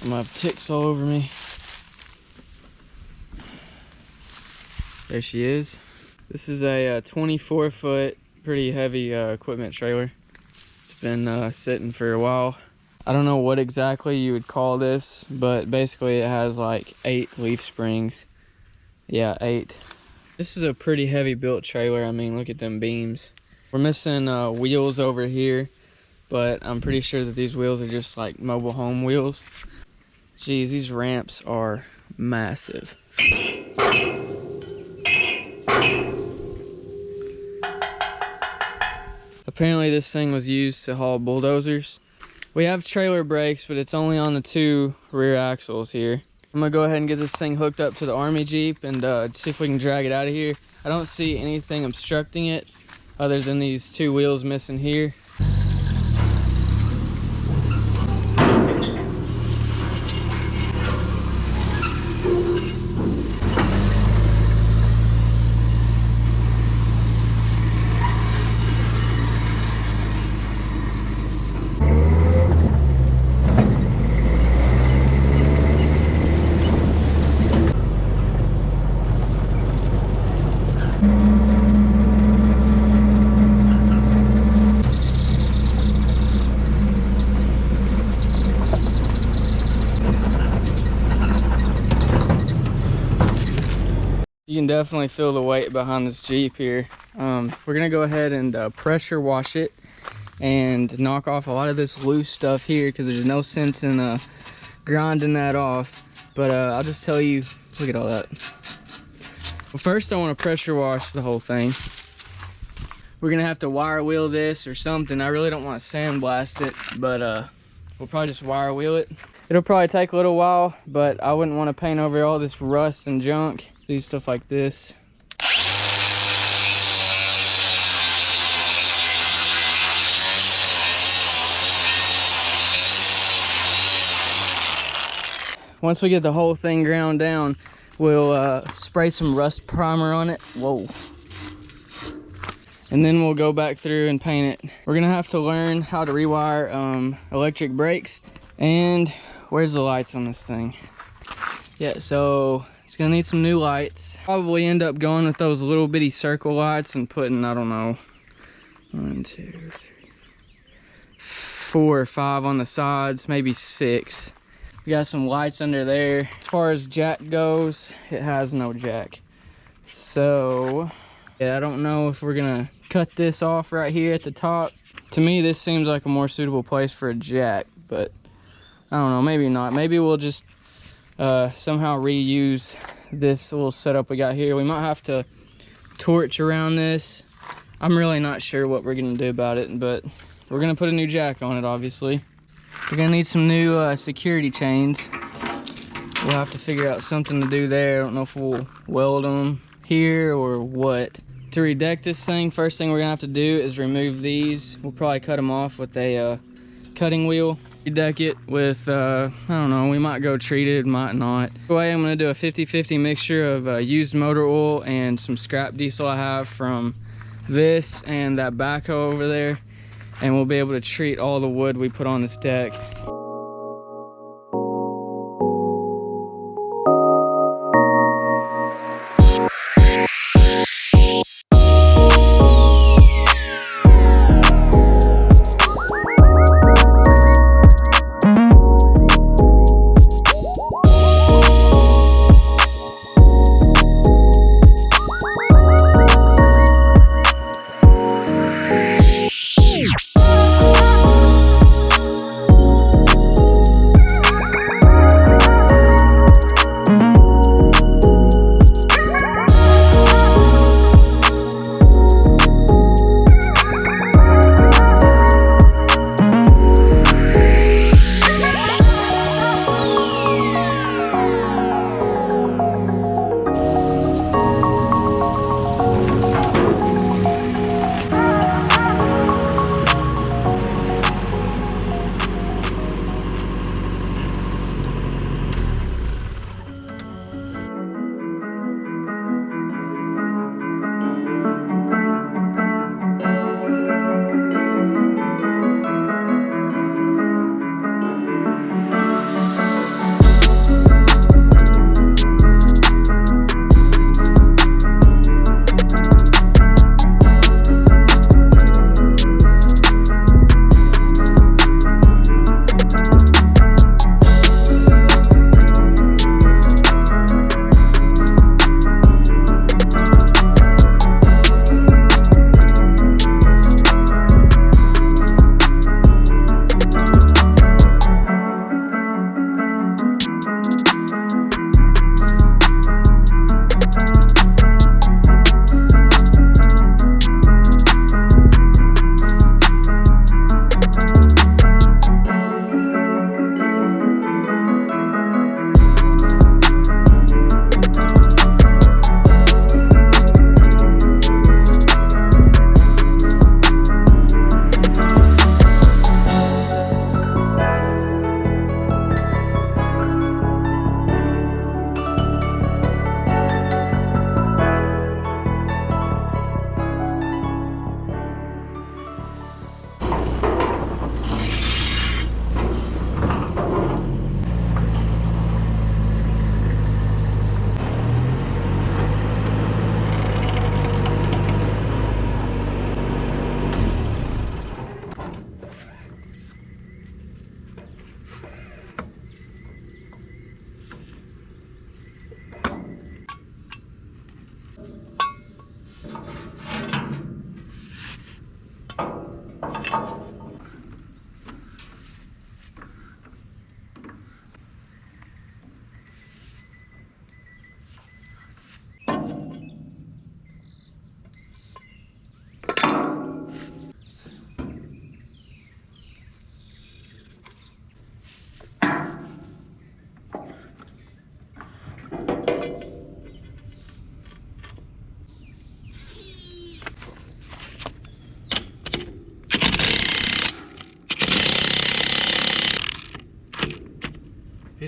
I'm gonna have ticks all over me. There she is. This is a 24-foot, pretty heavy equipment trailer. It's been sitting for a while. I don't know what exactly you would call this, but basically it has like 8 leaf springs. Yeah, 8. This is a pretty heavy built trailer. I mean, look at them beams. We're missing wheels over here, but I'm pretty sure that these wheels are just like mobile home wheels. Geez, these ramps are massive. Apparently this thing was used to haul bulldozers. We have trailer brakes, but it's only on the 2 rear axles here. I'm gonna go ahead and get this thing hooked up to the Army Jeep and see if we can drag it out of here. I don't see anything obstructing it other than these 2 wheels missing here. You can definitely feel the weight behind this Jeep here. We're gonna go ahead and pressure wash it and knock off a lot of this loose stuff here because there's no sense in grinding that off. But I'll just tell you, look at all that. Well, first I want to pressure wash the whole thing. We're gonna have to wire wheel this or something. I really don't want to sandblast it, but we'll probably just wire wheel it. It'll probably take a little while, but I wouldn't want to paint over all this rust and junk. Do stuff like this. Once we get the whole thing ground down, we'll spray some rust primer on it. Whoa. And then we'll go back through and paint it. We're gonna have to learn how to rewire electric brakes. And where's the lights on this thing? Yeah, so it's gonna need some new lights. Probably end up going with those little bitty circle lights and putting, I don't know, 1, 2, 3, 4 or 5 on the sides, maybe 6. We got some lights under there. As far as jack goes, it has no jack. So, yeah, I don't know if we're gonna cut this off right here at the top. To me, this seems like a more suitable place for a jack, but I don't know, maybe not. Maybe we'll just somehow reuse this little setup we got here. We might have to torch around this. I'm really not sure what we're gonna do about it, but we're gonna put a new jack on it, obviously. We're gonna need some new security chains. We'll have to figure out something to do there. I don't know if we'll weld them here or what. To redeck this thing, first thing we're gonna have to do is remove these. We'll probably cut them off with a cutting wheel. Redeck it with, I don't know, we might go treated, might not. Anyway, I'm gonna do a 50-50 mixture of used motor oil and some scrap diesel I have from this and that backhoe over there. And we'll be able to treat all the wood we put on this deck.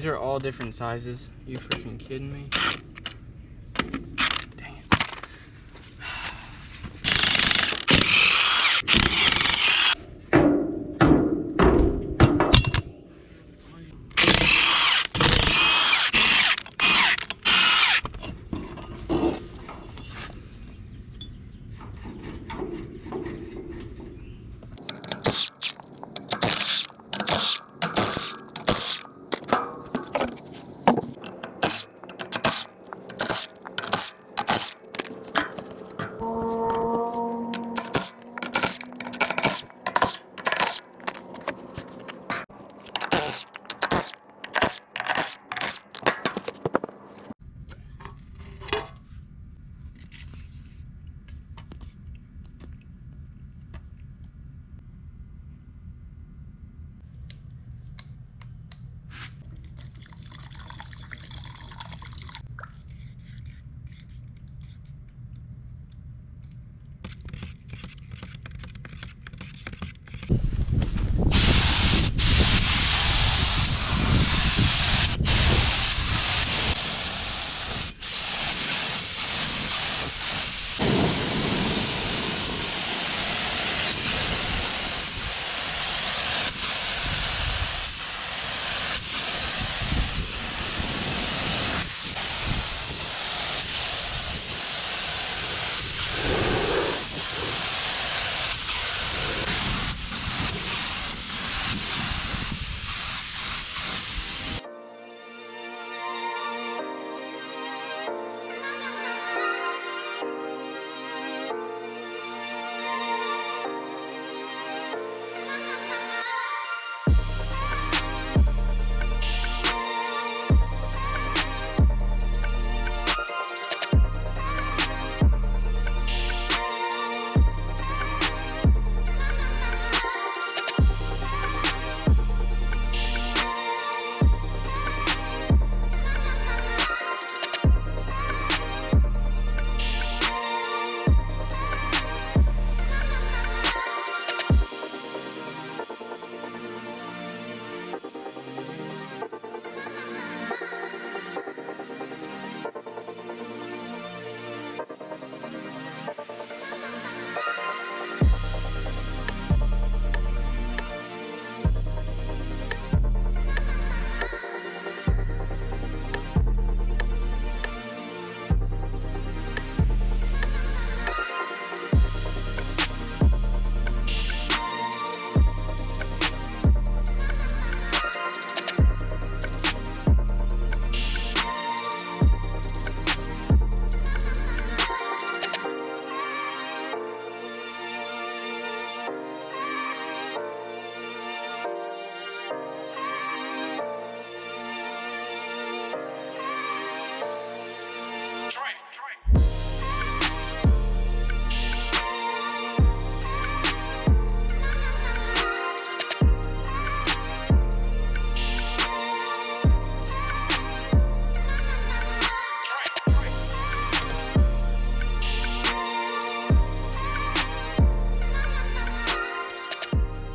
These are all different sizes. You freaking kidding me? Dang it.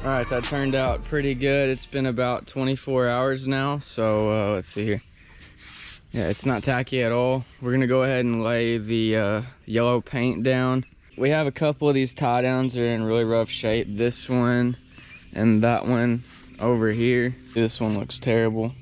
All right, that turned out pretty good. It's been about 24 hours now, so let's see here. Yeah, it's not tacky at all. We're gonna go ahead and lay the yellow paint down. We have a couple of these tie downs that are in really rough shape. This one and that one over here. This one looks terrible.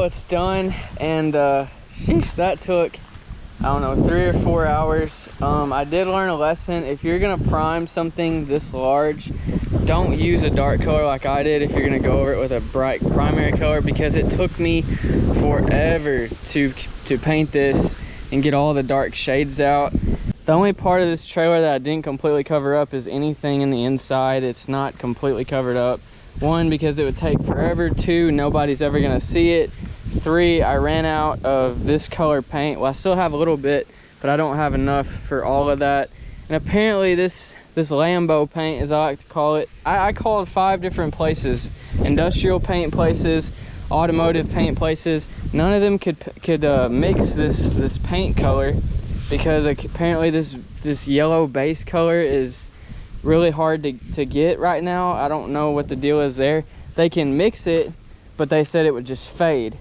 it's done, and sheesh, that took, I don't know, 3 or 4 hours. I did learn a lesson. If you're gonna prime something this large, don't use a dark color like I did if you're gonna go over it with a bright primary color, because it took me forever to paint this and get all the dark shades out. The only part of this trailer that I didn't completely cover up is anything in the inside. It's not completely covered up. 1, because it would take forever. 2, nobody's ever gonna see it. 3, I ran out of this color paint. Well, I still have a little bit, but I don't have enough for all of that. And apparently this Lambo paint, as I like to call it, I called 5 different places: industrial paint places, automotive paint places. None of them could mix this paint color, because apparently this yellow base color is really hard to get right now. I don't know what the deal is there. They can mix it, but they said it would just fade.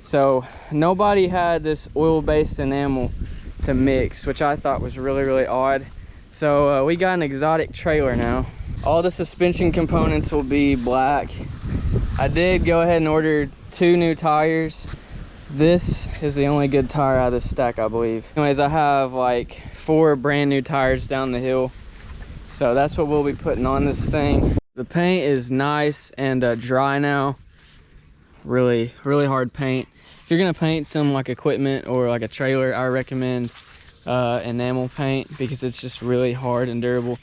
So nobody had this oil-based enamel to mix, which I thought was really, really odd. So we got an exotic trailer now. All the suspension components will be black. I did go ahead and order 2 new tires. This is the only good tire out of this stack, I believe. Anyways, I have like 4 brand new tires down the hill. So that's what we'll be putting on this thing. The paint is nice and dry now. Really, really hard paint. If you're gonna paint some like equipment or like a trailer, I recommend enamel paint, because it's just really hard and durable.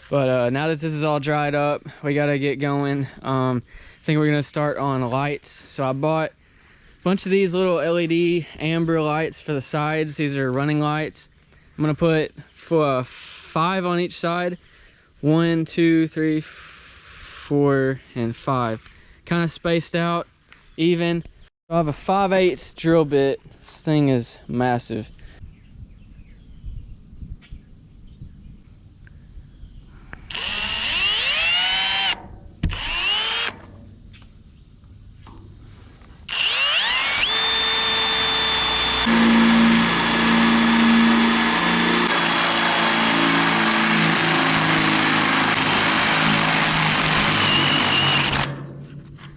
But now that this is all dried up, we gotta get going. I think we're gonna start on lights. So I bought a bunch of these little LED amber lights for the sides. These are running lights. I'm gonna put 5 on each side. 1, 2, 3, 4, and 5. Kind of spaced out, even. I have a 5/8 drill bit. This thing is massive.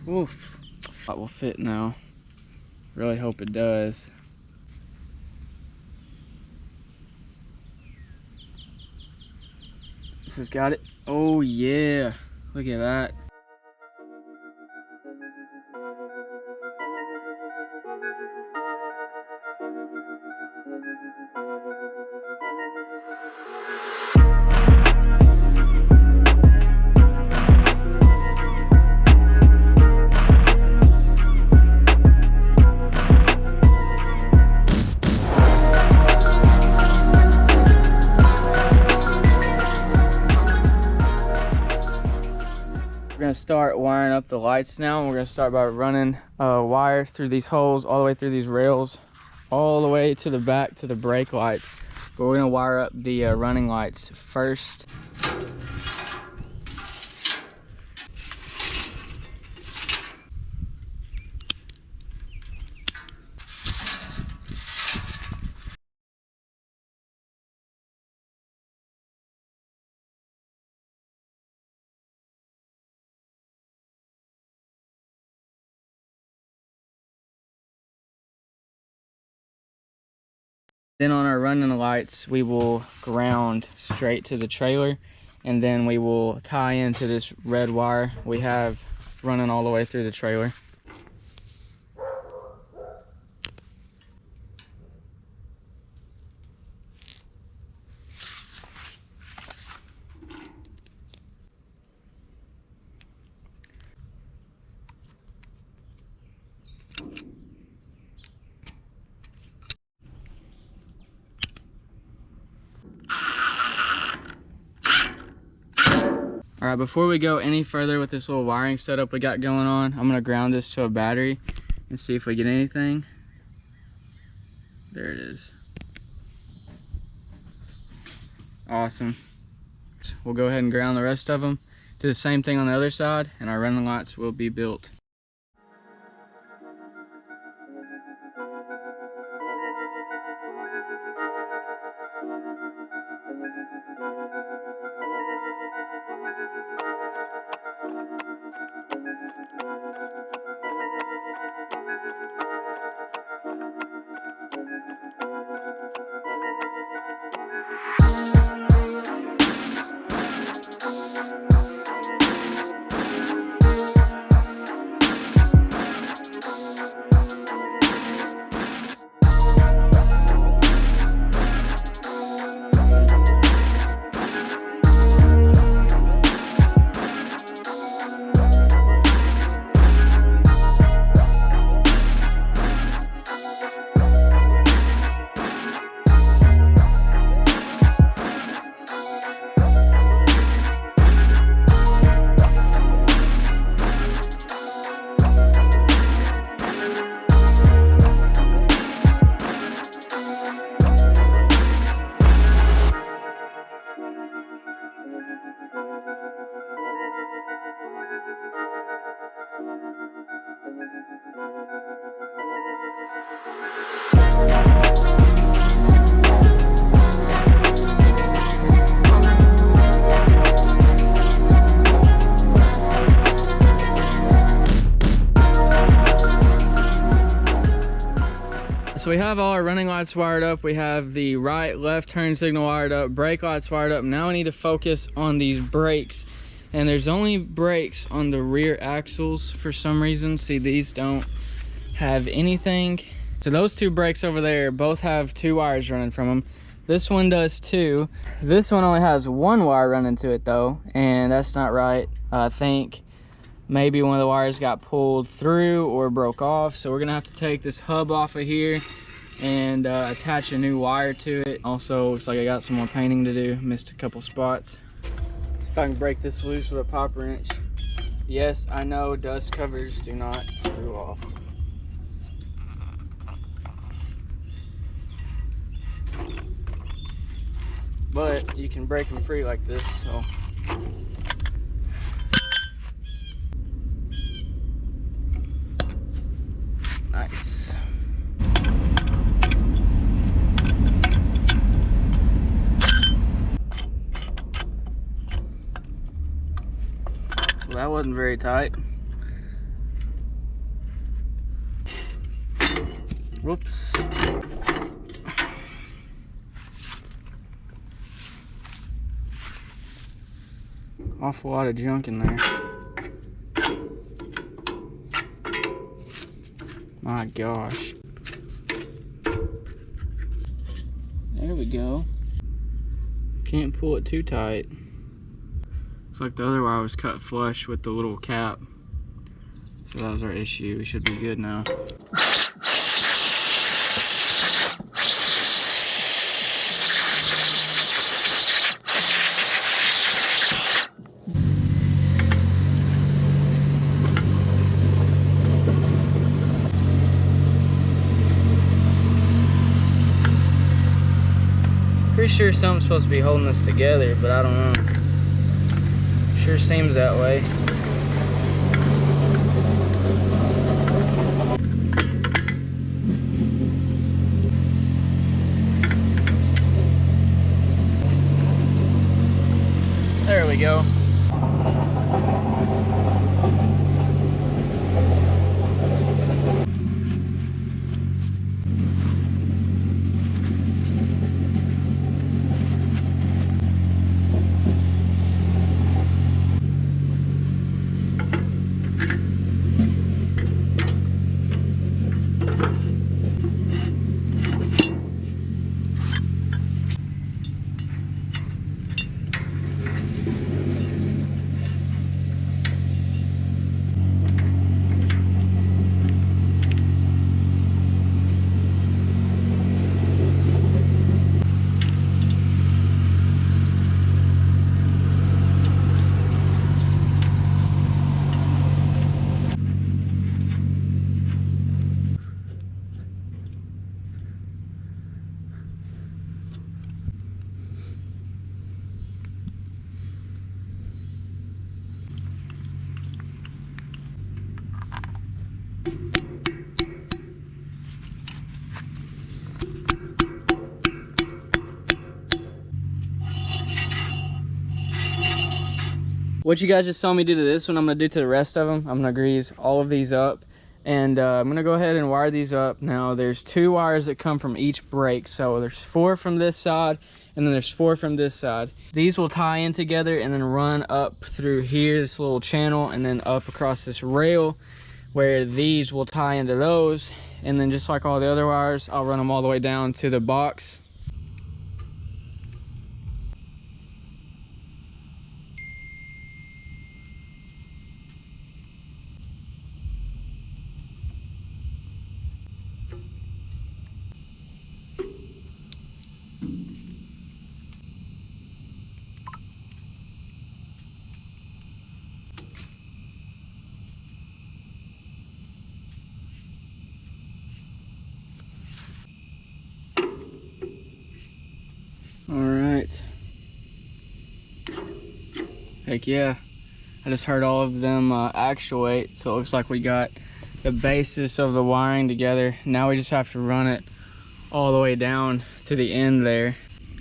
Oof. That will fit now. Really hope it does. This has got it. Oh yeah. Look at that. We're gonna start wiring up the lights now, and we're gonna start by running wire through these holes, all the way through these rails, all the way to the back to the brake lights. But we're gonna wire up the running lights first. Then on our running lights, we will ground straight to the trailer, and then we will tie into this red wire we have running all the way through the trailer. All right, before we go any further with this little wiring setup we got going on, I'm gonna ground this to a battery and see if we get anything. There it is. Awesome. We'll go ahead and ground the rest of them. Do the same thing on the other side, and our running lights will be built. So we have all our running lights wired up. We have the right, left turn signal wired up, brake lights wired up. Now we need to focus on these brakes. And there's only brakes on the rear axles for some reason. See, these don't have anything. So those two brakes over there both have 2 wires running from them. This one does too. This one only has 1 wire running to it though, and that's not right. I think maybe one of the wires got pulled through or broke off, so we're gonna have to take this hub off of here and attach a new wire to it. Also, looks like I got some more painting to do. Missed a couple spots. See if I can break this loose with a pop wrench. Yes, I know dust covers do not screw off. But you can break them free like this, so. Nice. Well, that wasn't very tight. Whoops. Awful lot of junk in there. My gosh. There we go. Can't pull it too tight. Looks like the other wire was cut flush with the little cap. So that was our issue. We should be good now. Pretty sure something's supposed to be holding this together, but I don't know. Sure seems that way. There we go. What you guys just saw me do to this one, I'm gonna do to the rest of them. I'm gonna grease all of these up, and I'm gonna go ahead and wire these up. Now there's 2 wires that come from each brake, so there's 4 from this side and then there's 4 from this side. These will tie in together and then run up through here, this little channel, and then up across this rail where these will tie into those. And then just like all the other wires, I'll run them all the way down to the box. All right. Heck yeah. I just heard all of them actuate, so it looks like we got the basis of the wiring together. Now we just have to run it all the way down to the end there.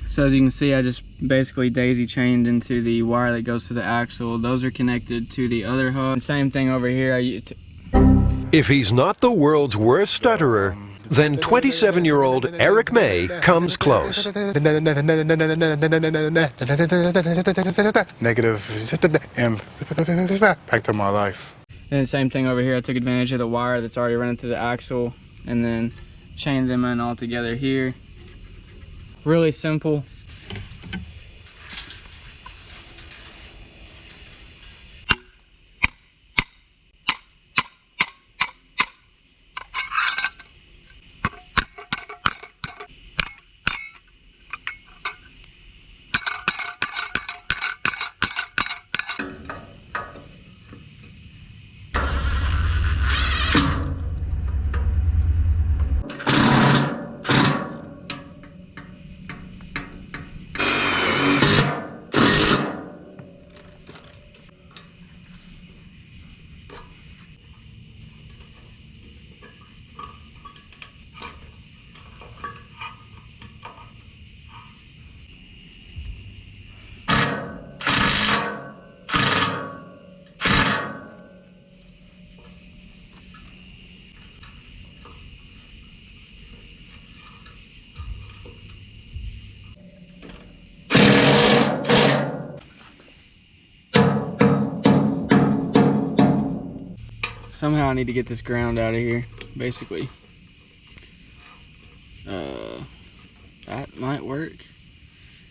So as you can see, I just basically daisy chained into the wire that goes to the axle. Those are connected to the other hub. Same thing over here. If he's not the world's worst stutterer, Then 27-year-old Eric May comes close. Negative impact on my life. And same thing over here. I took advantage of the wire that's already running through the axle and then chained them in all together here. Really simple. Somehow I need to get this ground out of here, basically. That might work.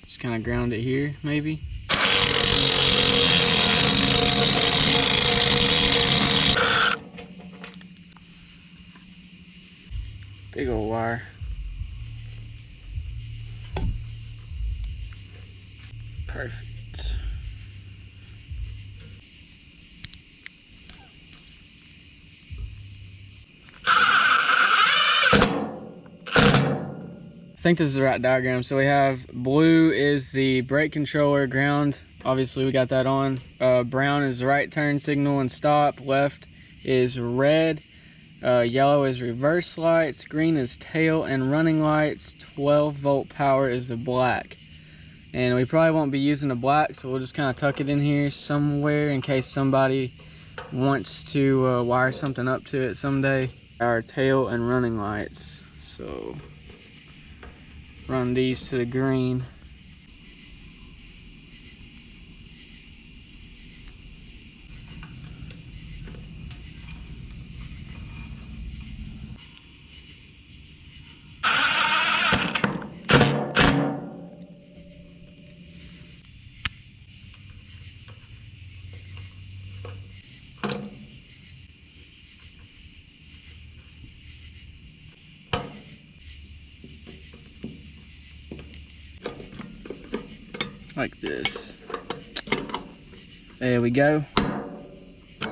Just kind of ground it here, maybe. Big old wire. Perfect. I think this is the right diagram. So we have blue is the brake controller, ground, obviously we got that on. Brown is the right turn signal and stop. Left is red. Yellow is reverse lights. Green is tail and running lights. 12-volt power is the black. And we probably won't be using the black, so we'll just kind of tuck it in here somewhere in case somebody wants to wire something up to it someday. Our tail and running lights. So run these to the green. Like this. There we go. Okay,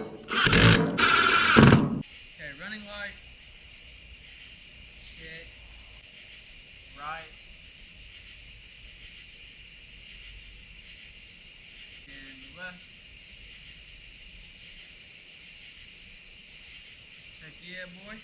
running lights. Check. Right. And left. Heck yeah, boy.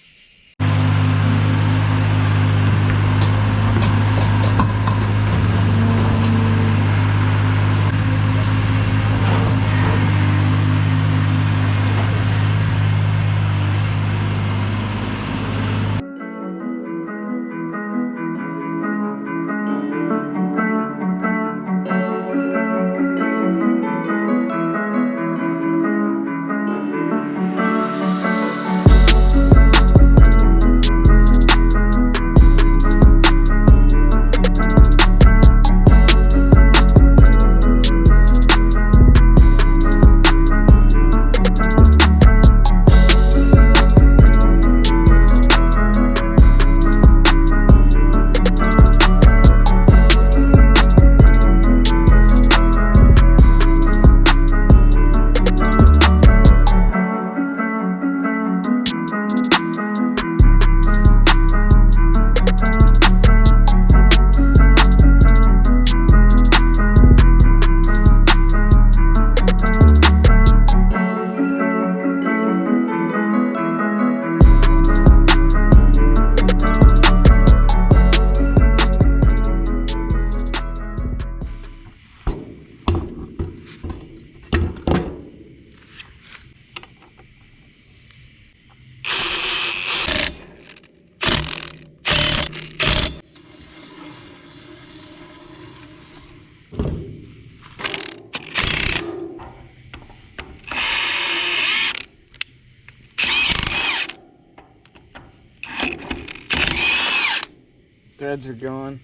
Threads are gone.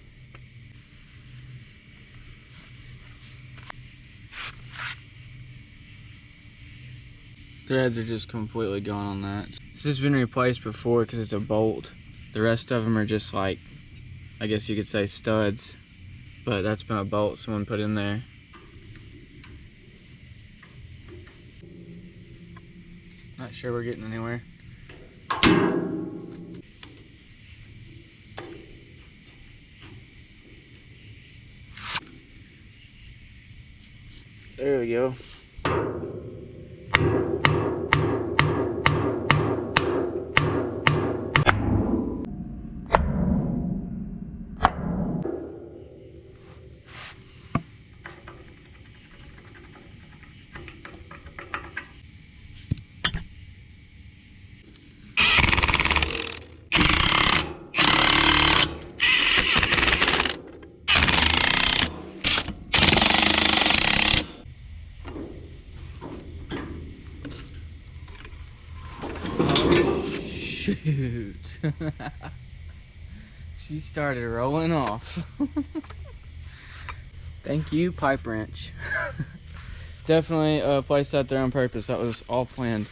Threads are just completely gone on that. This has been replaced before because it's a bolt. The rest of them are just like, I guess you could say studs, but that's been a bolt someone put in there. Not sure we're getting anywhere. There we go. Shoot. She started rolling off. Thank you, pipe wrench. Definitely placed that there on purpose. That was all planned.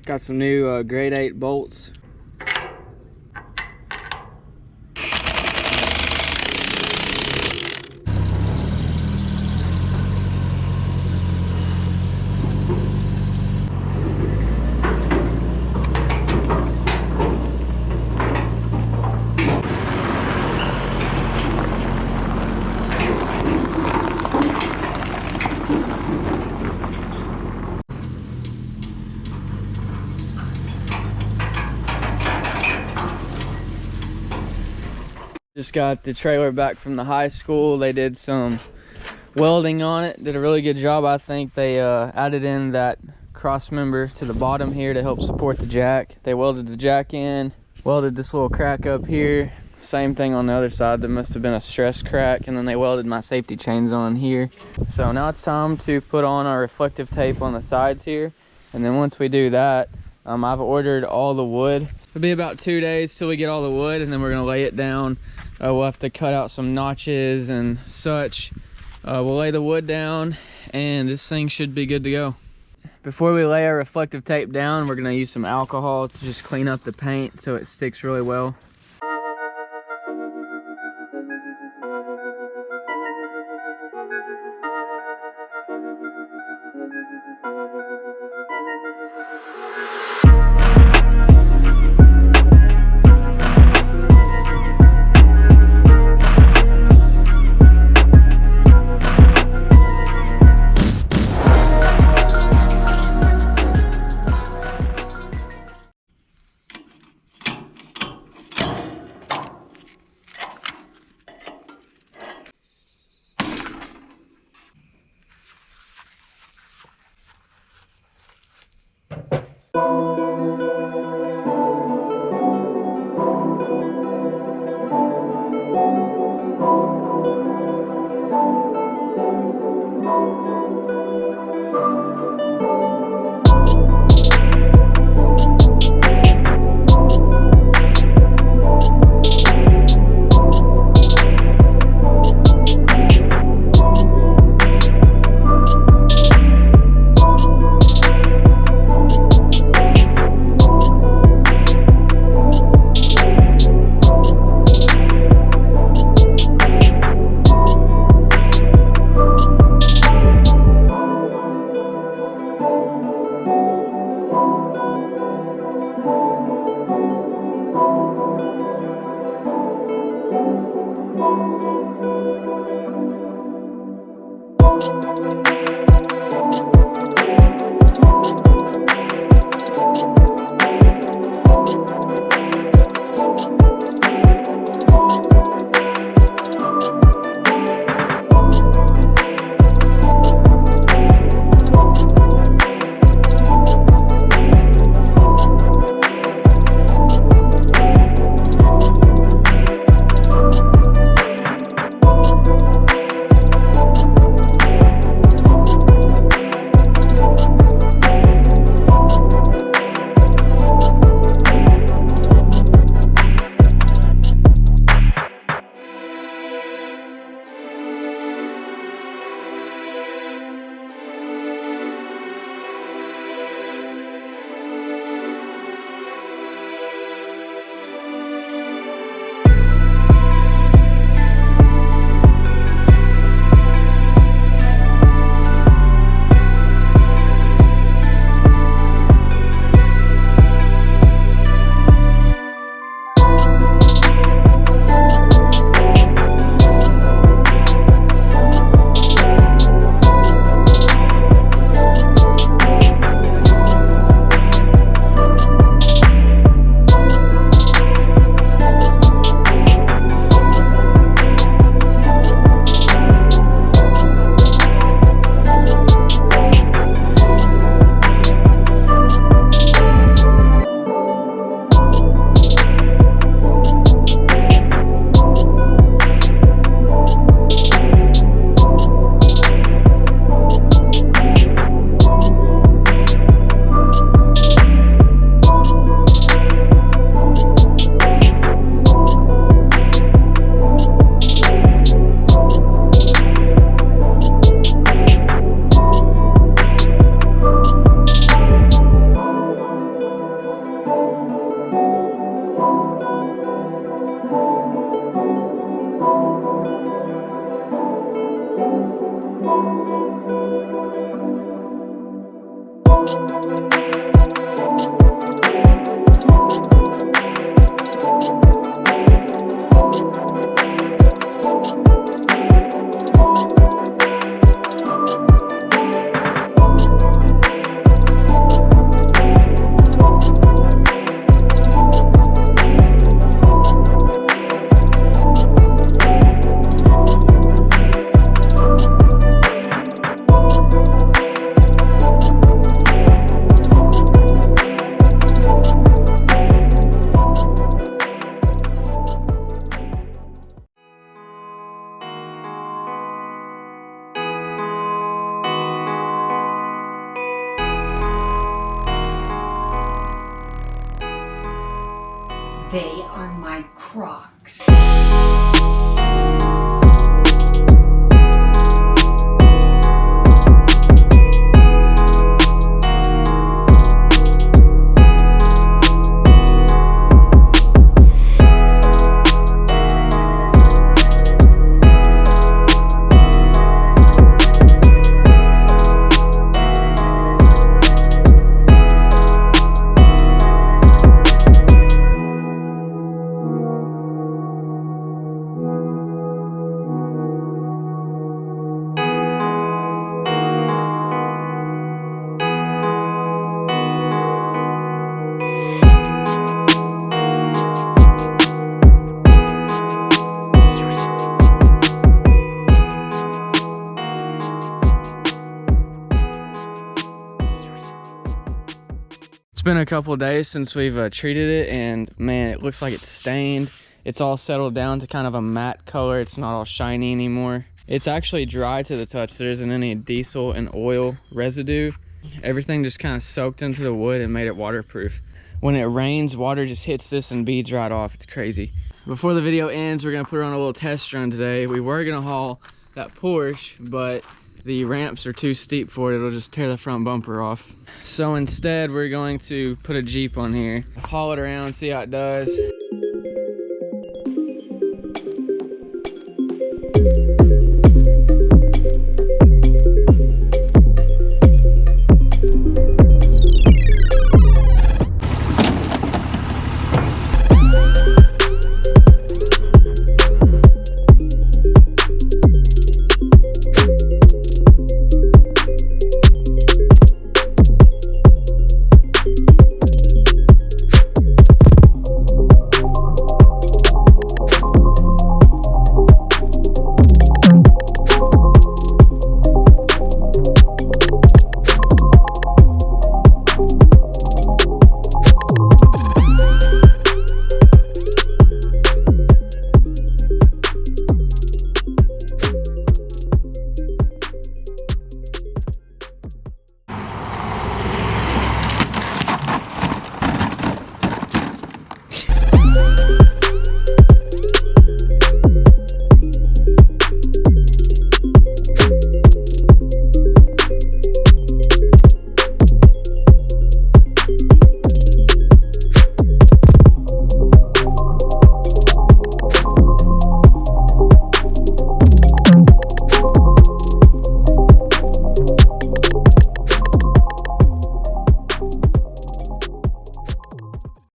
Got some new grade 8 bolts. Just got the trailer back from the high school. They did some welding on it, did a really good job. I think they added in that cross member to the bottom here to help support the jack. They welded the jack in, welded this little crack up here, same thing on the other side. That must have been a stress crack, and then they welded my safety chains on here. So now it's time to put on our reflective tape on the sides here, and then once we do that, I've ordered all the wood. It'll be about 2 days till we get all the wood, and then we're gonna lay it down. We'll have to cut out some notches and such. We'll lay the wood down, and this thing should be good to go. Before we lay our reflective tape down, we're gonna use some alcohol to just clean up the paint so it sticks really well. been a couple days since we've treated it, and man, it looks like it's stained. It's all settled down to kind of a matte color. It's not all shiny anymore. It's actually dry to the touch. There isn't any diesel and oil residue. Everything just kind of soaked into the wood and made it waterproof. When it rains, water just hits this and beads right off. It's crazy. Before the video ends, we're gonna put her on a little test run today. We were gonna haul that Porsche, but the ramps are too steep for it. It'll just tear the front bumper off. So instead, we're going to put a Jeep on here, haul it around, see how it does.